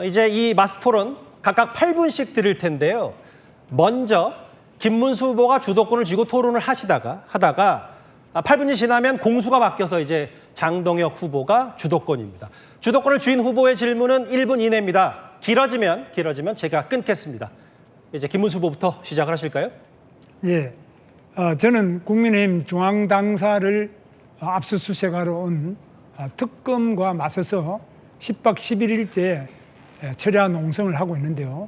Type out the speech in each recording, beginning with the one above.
이제 이 마스토론 각각 8분씩 드릴 텐데요. 먼저 김문수 후보가 주도권을 쥐고 토론을 하다가 8분이 지나면 공수가 바뀌어서 이제 장동혁 후보가 주도권입니다. 주도권을 쥐인 후보의 질문은 1분 이내입니다. 길어지면 제가 끊겠습니다. 이제 김문수 후보부터 시작을 하실까요? 예, 저는 국민의힘 중앙당사를 압수수색하러 온 특검과 맞서서 10박 11일째 철야 농성을 하고 있는데요.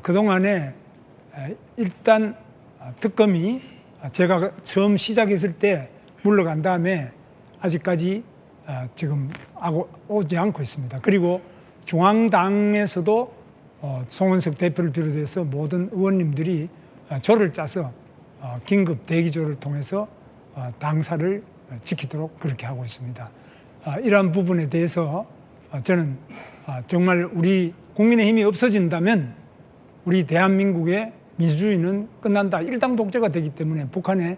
그동안에 일단 특검이 제가 처음 시작했을 때 물러간 다음에 아직까지 지금 오지 않고 있습니다. 그리고 중앙당에서도 송원석 대표를 비롯해서 모든 의원님들이 조를 짜서 긴급 대기조를 통해서 당사를 지키도록 그렇게 하고 있습니다. 이러한 부분에 대해서 저는 정말 우리 국민의힘이 없어진다면 우리 대한민국의 민주주의는 끝난다. 일당 독재가 되기 때문에 북한의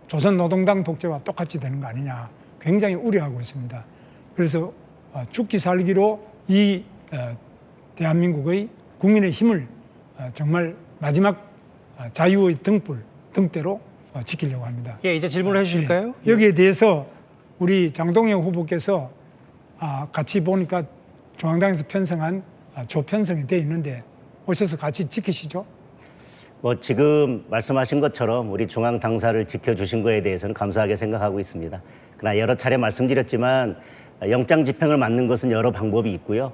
조선노동당 독재와 똑같이 되는 거 아니냐. 굉장히 우려하고 있습니다. 그래서 죽기 살기로 이 대한민국의 국민의 힘을 정말 마지막 자유의 등대로 지키려고 합니다. 예, 이제 질문을 해주실까요? 예, 여기에 대해서 우리 장동혁 후보께서 같이 보니까 중앙당에서 편성한 조편성이 되어 있는데 오셔서 같이 지키시죠. 지금 말씀하신 것처럼 우리 중앙 당사를 지켜주신 거에 대해서는 감사하게 생각하고 있습니다. 그러나 여러 차례 말씀드렸지만 영장 집행을 막는 것은 여러 방법이 있고요.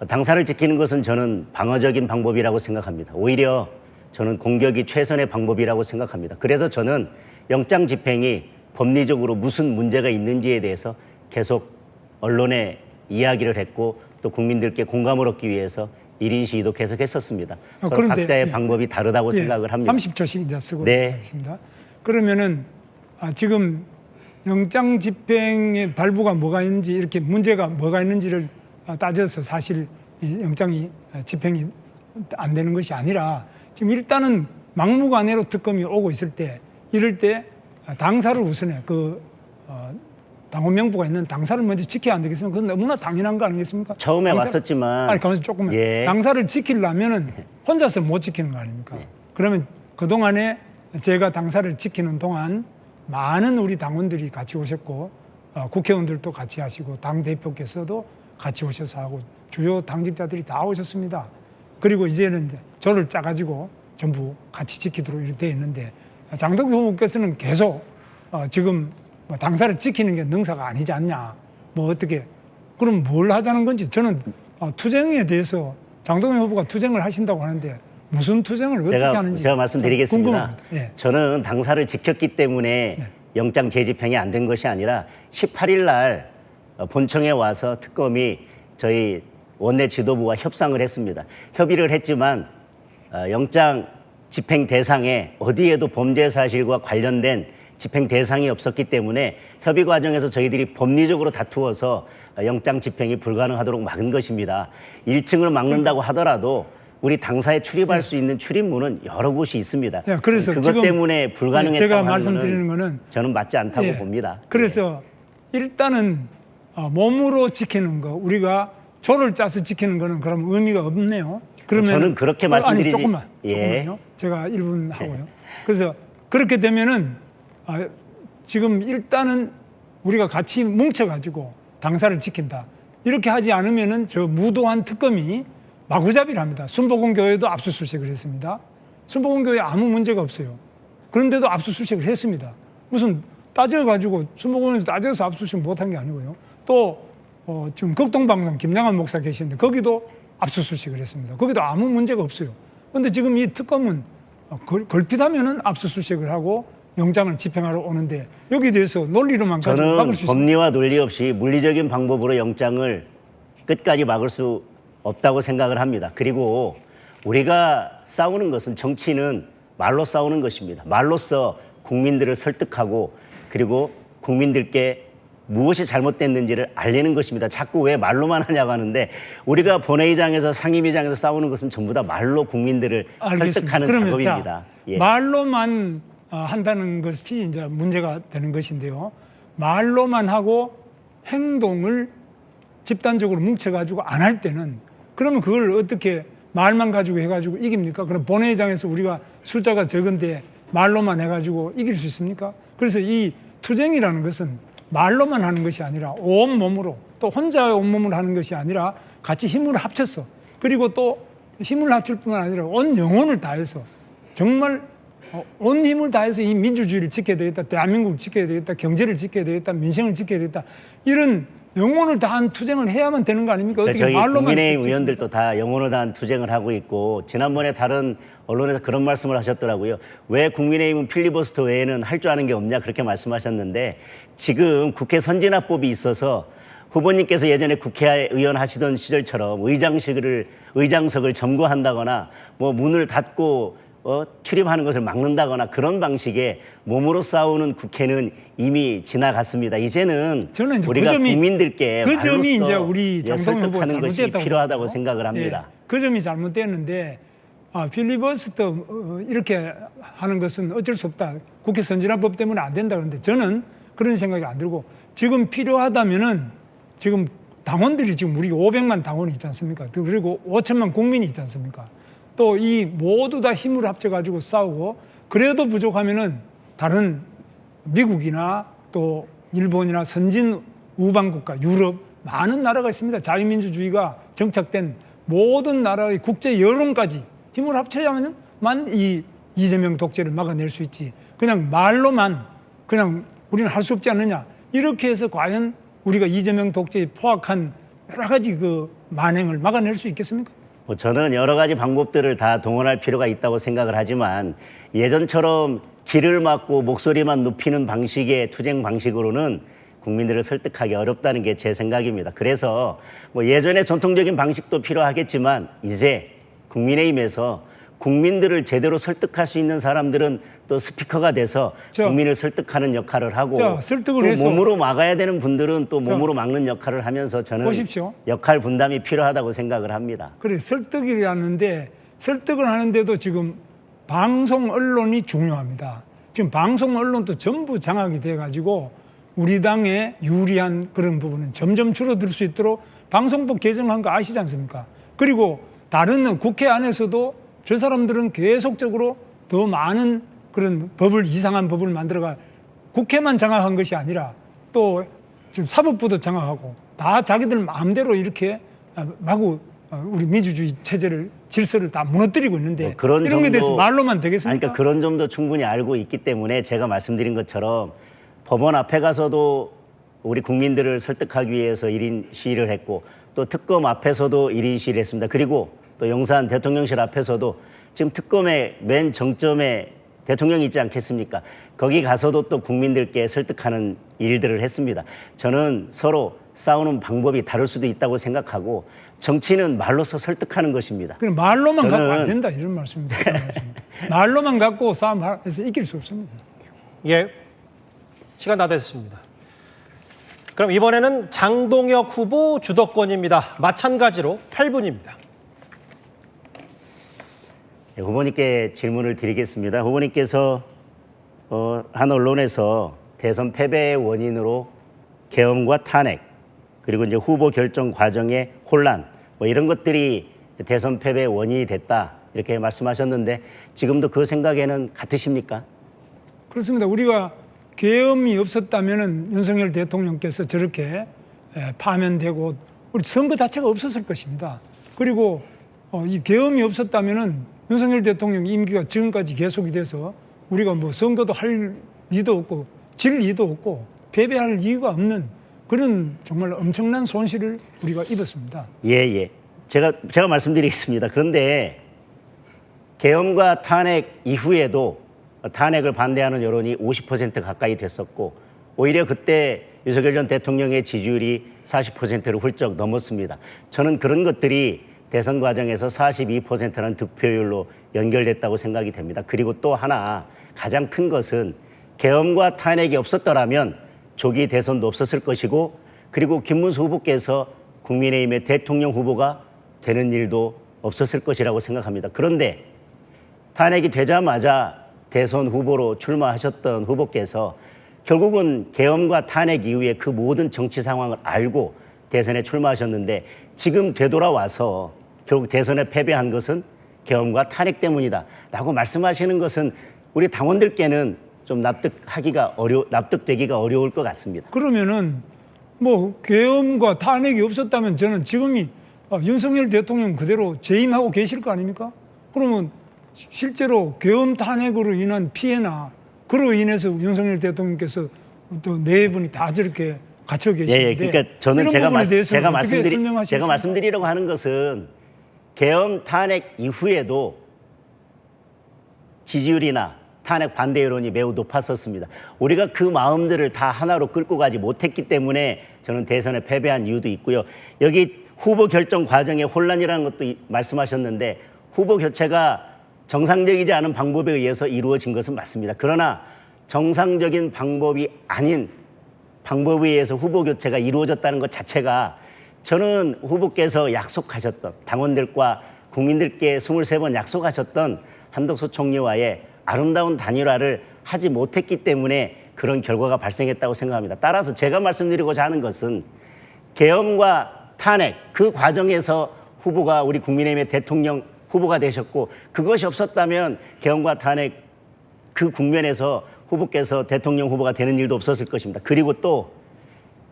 당사를 지키는 것은 저는 방어적인 방법이라고 생각합니다. 오히려 저는 공격이 최선의 방법이라고 생각합니다. 그래서 저는 영장 집행이 법리적으로 무슨 문제가 있는지에 대해서 계속 언론에 이야기를 했고 또 국민들께 공감을 얻기 위해서 1인 시위도 계속 했었습니다. 서로 각자의 방법이 다르다고 생각을 합니다. 30초씩 이제 쓰고 있습니다. 그러면은 지금 영장 집행의 발부가 뭐가 있는지 이렇게 문제가 뭐가 있는지를 따져서 사실 영장이 집행이 안 되는 것이 아니라 지금 일단은 막무가내로 특검이 오고 있을 때 이럴 때 당사를 우선해 당원 명부가 있는 당사를 먼저 지켜야 안 되겠습니까? 그건 너무나 당연한 거 아니겠습니까? 처음에 왔었지만 가만있어 조금만. 당사를 지키려면은 혼자서 못 지키는 거 아닙니까? 그러면 그동안에 제가 당사를 지키는 동안 많은 우리 당원들이 같이 오셨고 국회의원들도 같이 하시고 당대표께서도 같이 오셔서 하고 주요 당직자들이 다 오셨습니다. 그리고 이제는 조를 짜가지고 전부 같이 지키도록 이렇게 되어 있는데 장동혁 후보께서는 계속 지금 당사를 지키는 게 능사가 아니지 않냐. 어떻게 그럼 뭘 하자는 건지 저는 투쟁에 대해서 장동혁 후보가 투쟁을 하신다고 하는데 무슨 투쟁을 어떻게 하는지 제가 말씀드리겠습니다. 궁금합니다. 예. 저는 당사를 지켰기 때문에 영장 재집행이 안 된 것이 아니라 18일 날 본청에 와서 특검이 저희 원내 지도부와 협상을 했습니다. 협의를 했지만 영장 집행 대상에 어디에도 범죄 사실과 관련된 집행 대상이 없었기 때문에 협의 과정에서 저희들이 법리적으로 다투어서 영장 집행이 불가능하도록 막은 것입니다. 1층을 막는다고 하더라도 우리 당사에 출입할 수 있는 출입문은 여러 곳이 있습니다. 그래서 그것 때문에 불가능했다고 제가 하는 말씀드리는 거는 저는 맞지 않다고 봅니다. 그래서 일단은 몸으로 지키는 거 우리가 조를 짜서 지키는 거는 그럼 의미가 없네요. 그러면 저는 그렇게 말씀드리지. 조금만요. 제가 1분 하고요. 그래서 그렇게 되면은 지금 일단은 우리가 같이 뭉쳐가지고 당사를 지킨다. 이렇게 하지 않으면은 저 무도한 특검이 마구잡이를 합니다. 순복음교회도 압수수색을 했습니다. 순복음교회 아무 문제가 없어요. 그런데도 압수수색을 했습니다. 무슨 따져가지고 순복음에서 따져서 압수수색 못한 게 아니고요. 또 지금 극동방송 김양환 목사 계시는데 거기도 압수수색을 했습니다. 거기도 아무 문제가 없어요. 그런데 지금 이 특검은 걸핏하면은 압수수색을 하고 영장을 집행하러 오는데 여기에 대해서 논리로만 가지고 막을 수 있습니다. 저는 법리와 논리 없이 물리적인 방법으로 영장을 끝까지 막을 수 없다고 생각을 합니다. 그리고 우리가 싸우는 것은 정치는 말로 싸우는 것입니다. 말로써 국민들을 설득하고 그리고 국민들께 무엇이 잘못됐는지를 알리는 것입니다. 자꾸 왜 말로만 하냐고 하는데 우리가 본회의장에서 상임위장에서 싸우는 것은 전부 다 말로 국민들을 설득하는 작업입니다. 말로만 한다는 것이 이제 문제가 되는 것인데요. 말로만 하고 행동을 집단적으로 뭉쳐가지고 안 할 때는 그러면 그걸 어떻게 말만 가지고 해가지고 이깁니까? 그럼 본회의장에서 우리가 숫자가 적은데 말로만 해가지고 이길 수 있습니까? 그래서 이 투쟁이라는 것은 말로만 하는 것이 아니라 온몸으로 또 혼자의 온몸으로 하는 것이 아니라 같이 힘을 합쳐서 그리고 또 힘을 합칠 뿐만 아니라 온 영혼을 다해서 정말 온 힘을 다해서 이 민주주의를 지켜야 되겠다, 대한민국을 지켜야 되겠다, 경제를 지켜야 되겠다, 민생을 지켜야 되겠다 이런 영혼을 다한 투쟁을 해야만 되는 거 아닙니까? 어떻게 저희 말로만 국민의힘 의원들도 다 영혼을 다한 투쟁을 하고 있고 지난번에 다른 언론에서 그런 말씀을 하셨더라고요. 왜 국민의힘은 필리버스터 외에는 할 줄 아는 게 없냐 그렇게 말씀하셨는데 지금 국회 선진화법이 있어서 후보님께서 예전에 국회의원 하시던 시절처럼 의장석을 점거한다거나 뭐 문을 닫고 출입하는 것을 막는다거나 그런 방식의 몸으로 싸우는 국회는 이미 지나갔습니다. 이제는 저는 이제 우리가 그 점이- 국민들께 그 점이 말로써 이제 우리 장동영 후보가 설득하는 것이 잘못됐다고 필요하다고 보거든요. 생각을 합니다. 예, 그 점이 잘못됐는데 필리버스터 이렇게 하는 것은 어쩔 수 없다. 국회 선진화법 때문에 안 된다 그러는데 저는 그런 생각이 안 들고 지금 필요하다면은 지금 당원들이 지금 우리 500만 당원이 있지 않습니까? 그리고 5천만 국민이 있지 않습니까? 또 이 모두 다 힘을 합쳐가지고 싸우고 그래도 부족하면은 다른 미국이나 또 일본이나 선진 우방국가, 유럽 많은 나라가 있습니다. 자유민주주의가 정착된 모든 나라의 국제 여론까지 힘을 합쳐야만 이 이재명 독재를 막아낼 수 있지. 그냥 말로만 그냥 우리는 할 수 없지 않느냐. 이렇게 해서 과연 우리가 이재명 독재에 포악한 여러 가지 그 만행을 막아낼 수 있겠습니까? 저는 여러 가지 방법들을 다 동원할 필요가 있다고 생각을 하지만 예전처럼 길을 막고 목소리만 높이는 방식의 투쟁 방식으로는 국민들을 설득하기 어렵다는 게 제 생각입니다. 그래서 뭐 예전의 전통적인 방식도 필요하겠지만 이제 국민의힘에서 국민들을 제대로 설득할 수 있는 사람들은 또 스피커가 돼서 국민을 설득하는 역할을 하고 설득을 또 해서 몸으로 막아야 되는 분들은 또 몸으로 막는 역할을 하면서 저는 보십시오. 역할 분담이 필요하다고 생각을 합니다. 그래 설득이라는데 설득을 하는데도 지금 방송 언론이 중요합니다. 지금 방송 언론도 전부 장악이 돼가지고 우리 당에 유리한 그런 부분은 점점 줄어들 수 있도록 방송법 개정한 거 아시지 않습니까? 그리고 다른 국회 안에서도 저 사람들은 계속적으로 더 많은 그런 이상한 법을 만들어가 국회만 장악한 것이 아니라 또 지금 사법부도 장악하고 다 자기들 마음대로 이렇게 마구 우리 민주주의 체제를 질서를 다 무너뜨리고 있는데 그런 이런 게 대해서 점도- 말로만 되겠습니까? 그러니까 그런 점도 충분히 알고 있기 때문에 제가 말씀드린 것처럼 법원 앞에 가서도 우리 국민들을 설득하기 위해서 1인 시위를 했고 또 특검 앞에서도 1인 시위를 했습니다. 그리고 또 용산 대통령실 앞에서도 지금 특검의 맨 정점에 대통령이 있지 않겠습니까? 거기 가서도 또 국민들께 설득하는 일들을 했습니다. 저는 서로 싸우는 방법이 다를 수도 있다고 생각하고 정치는 말로서 설득하는 것입니다. 그럼 말로만 갖고 안 저는- 된다 이런 말씀입니다. 그런 말씀입니다. 말로만 갖고 싸움해서 이길 수 없습니다. 예, 시간 다 됐습니다. 그럼 이번에는 장동혁 후보 주도권입니다. 마찬가지로 8분입니다. 네, 후보님께 질문을 드리겠습니다. 후보님께서 한 언론에서 대선 패배의 원인으로 계엄과 탄핵 그리고 이제 후보 결정 과정의 혼란 뭐 이런 것들이 대선 패배의 원인이 됐다 이렇게 말씀하셨는데 지금도 그 생각에는 같으십니까? 그렇습니다. 우리가 계엄이 없었다면은 윤석열 대통령께서 저렇게 파면되고 우리 선거 자체가 없었을 것입니다. 그리고 이 계엄이 없었다면은 윤석열 대통령 임기가 지금까지 계속이 돼서 우리가 뭐 선거도 할 리도 없고 질 리도 없고 패배할 이유가 없는 그런 정말 엄청난 손실을 우리가 입었습니다. 예. 제가 말씀드리겠습니다. 그런데 계엄과 탄핵 이후에도 탄핵을 반대하는 여론이 50% 가까이 됐었고 오히려 그때 윤석열 전 대통령의 지지율이 40%를 훌쩍 넘었습니다. 저는 그런 것들이 대선 과정에서 42%라는 득표율로 연결됐다고 생각이 됩니다. 그리고 또 하나 가장 큰 것은 계엄과 탄핵이 없었더라면 조기 대선도 없었을 것이고 그리고 김문수 후보께서 국민의힘의 대통령 후보가 되는 일도 없었을 것이라고 생각합니다. 그런데 탄핵이 되자마자 대선 후보로 출마하셨던 후보께서 결국은 계엄과 탄핵 이후에 그 모든 정치 상황을 알고 대선에 출마하셨는데 지금 되돌아와서 결국 대선에 패배한 것은 계엄과 탄핵 때문이다라고 말씀하시는 것은 우리 당원들께는 좀 납득되기가 어려울 것 같습니다. 그러면은 뭐 계엄과 탄핵이 없었다면 저는 지금이 윤석열 대통령 그대로 재임하고 계실 거 아닙니까? 그러면 실제로 계엄 탄핵으로 인한 피해나 그로 인해서 윤석열 대통령께서 또 네 분이 다 저렇게 갇혀 계시는데 예, 그러니까 저는 이런 제가, 부분에 대해서는 제가, 어떻게 설명하시겠습니까? 제가 말씀드리려고 하는 것은 계엄 탄핵 이후에도 지지율이나 탄핵 반대 여론이 매우 높았었습니다. 우리가 그 마음들을 다 하나로 끌고 가지 못했기 때문에 저는 대선에 패배한 이유도 있고요. 여기 후보 결정 과정에 혼란이라는 것도 말씀하셨는데 후보 교체가 정상적이지 않은 방법에 의해서 이루어진 것은 맞습니다. 그러나 정상적인 방법이 아닌 방법에 의해서 후보 교체가 이루어졌다는 것 자체가 저는 후보께서 약속하셨던 당원들과 국민들께 23번 약속하셨던 한덕수 총리와의 아름다운 단일화를 하지 못했기 때문에 그런 결과가 발생했다고 생각합니다. 따라서 제가 말씀드리고자 하는 것은 계엄과 탄핵 그 과정에서 후보가 우리 국민의힘의 대통령 후보가 되셨고 그것이 없었다면 계엄과 탄핵 그 국면에서 후보께서 대통령 후보가 되는 일도 없었을 것입니다. 그리고 또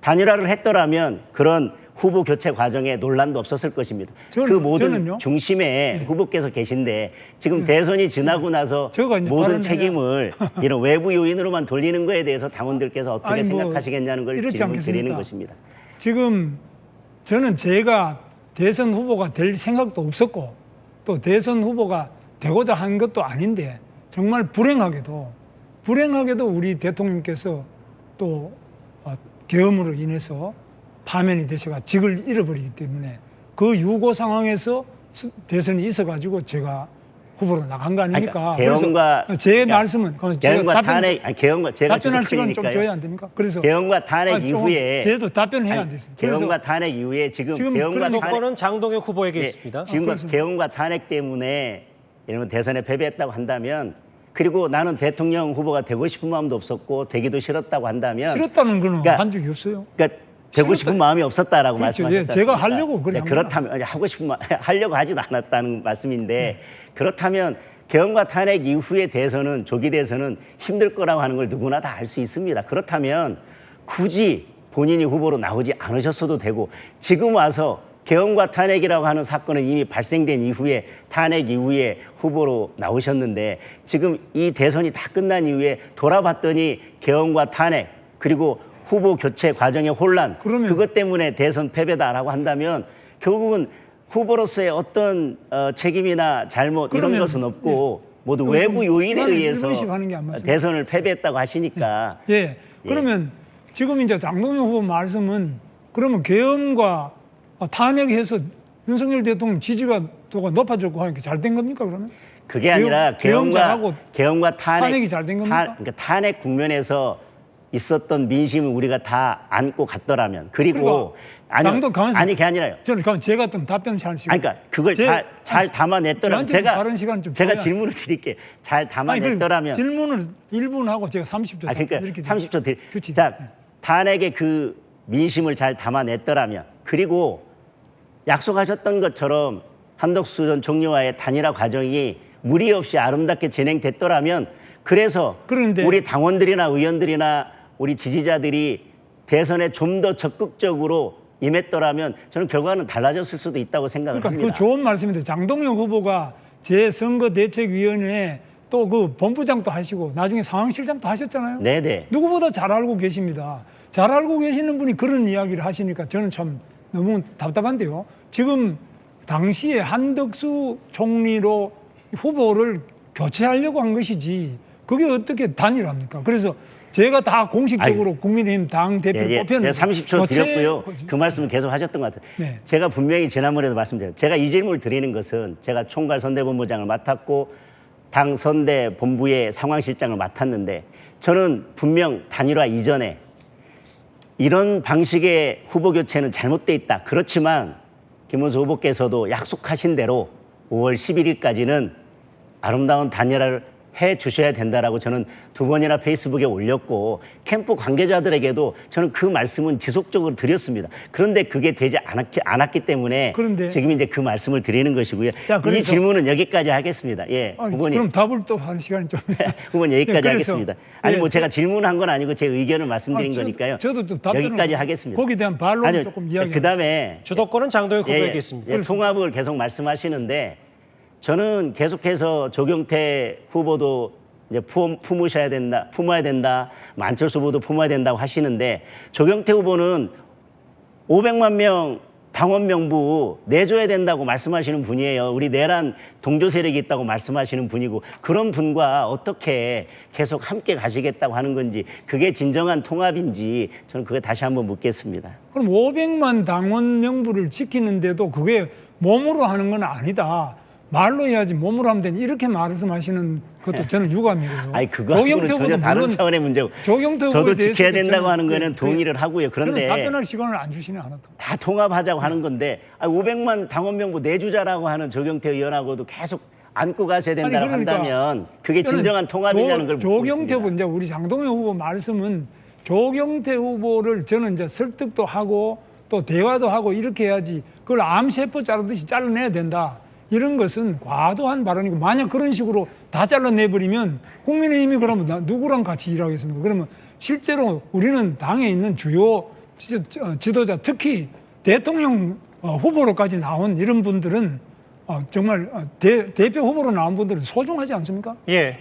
단일화를 했더라면 그런 후보 교체 과정에 논란도 없었을 것입니다. 그 모든 저는요? 중심에 후보께서 계신데 지금 대선이 지나고 나서 제가 이제 모든 발언해야- 책임을 이런 외부 요인으로만 돌리는 거에 대해서 당원들께서 어떻게 아니, 뭐 생각하시겠냐는 걸 이렇지 질문 드리는 않겠습니까? 것입니다. 지금 저는 제가 대선 후보가 될 생각도 없었고 또 대선 후보가 되고자 한 것도 아닌데 정말 불행하게도 우리 대통령께서 또 계엄으로 인해서 파면이 되셔가 직을 잃어버리기 때문에 그 유고 상황에서 대선이 있어가지고 제가 후보로 나간 거 아닙니까? 계엄과 그래서 제 말씀은 계엄과 탄핵 아니 계엄과 제가 답변할 시간 좀 주도권이니까요. 줘야 안 됩니까? 그래서 계엄과 탄핵 좀 이후에 걔도 답변해야 안 됐습니다. 계엄과 탄핵 이후에 지금 계엄과 탄핵 주도권은 장동혁 후보에게 예, 있습니다. 지금 그렇습니다. 계엄과 탄핵 때문에 이러면 대선에 패배했다고 한다면 그리고 나는 대통령 후보가 되고 싶은 마음도 없었고 되기도 싫었다고 한다면 싫었다는 거는 그러니까 한 적이 없어요. 그러니까 되고 싶은 마음이 없었다라고 그렇죠. 말씀하셨죠. 예, 제가 하려고 그래 한 그렇다면 하고 싶은 하려고 하지도 않았다는 말씀인데 그렇다면 계엄과 탄핵 이후의 대선은 조기 대선은 힘들 거라고 하는 걸 누구나 다 알 수 있습니다. 그렇다면 굳이 본인이 후보로 나오지 않으셨어도 되고 지금 와서 계엄과 탄핵이라고 하는 사건은 이미 발생된 이후에 탄핵 이후에 후보로 나오셨는데 지금 이 대선이 다 끝난 이후에 돌아봤더니 계엄과 탄핵 그리고 후보 교체 과정의 혼란 그것 때문에 대선 패배다라고 한다면 결국은 후보로서의 어떤 책임이나 잘못 이런 것은 없고 모두 외부 요인에 의해서 대선을 패배했다고 하시니까 예. 그러면 지금 이제 장동영 후보 말씀은 그러면 계엄과 탄핵해서 윤석열 대통령 지지가 높아졌고 하니까 잘 된 겁니까 그러면? 그게 아니라 계엄과 탄핵이 잘 된 겁니까? 그러니까 탄핵 국면에서 있었던 민심을 우리가 다 안고 갔더라면 그리고 아니 그게 아니라요. 저는 그럼 제가 좀 답변 잘 시간. 그러니까 그걸 잘 담아냈더라면 제가 질문을 드릴게요. 잘 담아냈더라면 질문을 1분 하고 제가 30초. 그러니까 이렇게 30초 드릴. 자 탄핵의 그 민심을 잘 담아냈더라면 그리고 약속하셨던 것처럼 한덕수 전 총리와의 단일화 과정이 무리 없이 아름답게 진행됐더라면 그래서 우리 당원들이나 의원들이나 우리 지지자들이 대선에 좀 더 적극적으로 임했더라면 저는 결과는 달라졌을 수도 있다고 생각을 합니다. 그 좋은 말씀인데 장동영 후보가 제 선거대책위원회에 또 그 본부장도 하시고 나중에 상황실장도 하셨잖아요. 네네. 누구보다 잘 알고 계십니다. 잘 알고 계시는 분이 그런 이야기를 하시니까 저는 참 너무 답답한데요. 지금 당시에 한덕수 총리로 후보를 교체하려고 한 것이지 그게 어떻게 단일화입니까? 그래서 제가 다 공식적으로 국민의힘 당 대표를 뽑혀는 30초 드렸고요. 그 말씀을 계속 하셨던 것 같아요. 네. 제가 분명히 지난번에도 말씀드렸어요. 제가 이 질문을 드리는 것은 제가 총괄 선대본부장을 맡았고 당 선대본부의 상황실장을 맡았는데 저는 분명 단일화 이전에 이런 방식의 후보 교체는 잘못돼 있다. 그렇지만 김문수 후보께서도 약속하신 대로 5월 11일까지는 아름다운 단일화를 해 주셔야 된다라고 저는 2번이나 페이스북에 올렸고 캠프 관계자들에게도 저는 그 말씀은 지속적으로 드렸습니다. 그런데 그게 되지 않았기 때문에 그런데 지금 이제 그 말씀을 드리는 것이고요. 자, 그래서- 이 질문은 여기까지 하겠습니다. 예, 후보님. 그럼 답을 또 하는 시간이 좀. 후보님 여기까지 그래서- 하겠습니다. 아니 예. 뭐 제가 질문한 건 아니고 제 의견을 말씀드린 아, 거니까요. 저도 또 답변을 여기까지 하겠습니다. 거기에 대한 반론을 아니요, 조금 이야기. 그다음에 주도권은 장도혁 후보에게 있습니다. 통합을 계속 말씀하시는데 저는 계속해서 조경태 후보도 이제 품어야 된다. 안철수 후보도 품어야 된다고 하시는데 조경태 후보는 500만 명 당원 명부 내줘야 된다고 말씀하시는 분이에요. 우리 내란 동조 세력이 있다고 말씀하시는 분이고 그런 분과 어떻게 계속 함께 가시겠다고 하는 건지 그게 진정한 통합인지 저는 그거 다시 한번 묻겠습니다. 그럼 500만 당원 명부를 지키는데도 그게 몸으로 하는 건 아니다. 말로 해야지 몸으로 하면 되니 이렇게 말씀하시는 것도 저는 유감이고요. 아니 그거하고는 전혀 다른 차원의 문제고 조경태 저도 후보에 지켜야 대해서도 된다고 저는 하는 거는 동의를 하고요. 저는 그런데 답변할 시간을 안 주시네 하나도. 다 통합하자고 하는 건데 500만 당원 명부 내주자라고 하는 조경태 의원하고도 계속 안고 가셔야 된다고 아니, 그러니까 한다면 그게 저는 진정한 통합이냐는 걸 묻고 조경태 있습니다. 후보 이제 우리 장동영 후보 말씀은 조경태 후보를 저는 이제 설득도 하고 또 대화도 하고 이렇게 해야지 그걸 암세포 자르듯이 잘라내야 된다. 이런 것은 과도한 발언이고 만약 그런 식으로 다 잘라내버리면 국민의힘이 그러면 누구랑 같이 일하겠습니까? 그러면 실제로 우리는 당에 있는 주요 지도자 특히 대통령 후보로까지 나온 이런 분들은 정말 대표 후보로 나온 분들은 소중하지 않습니까? 예.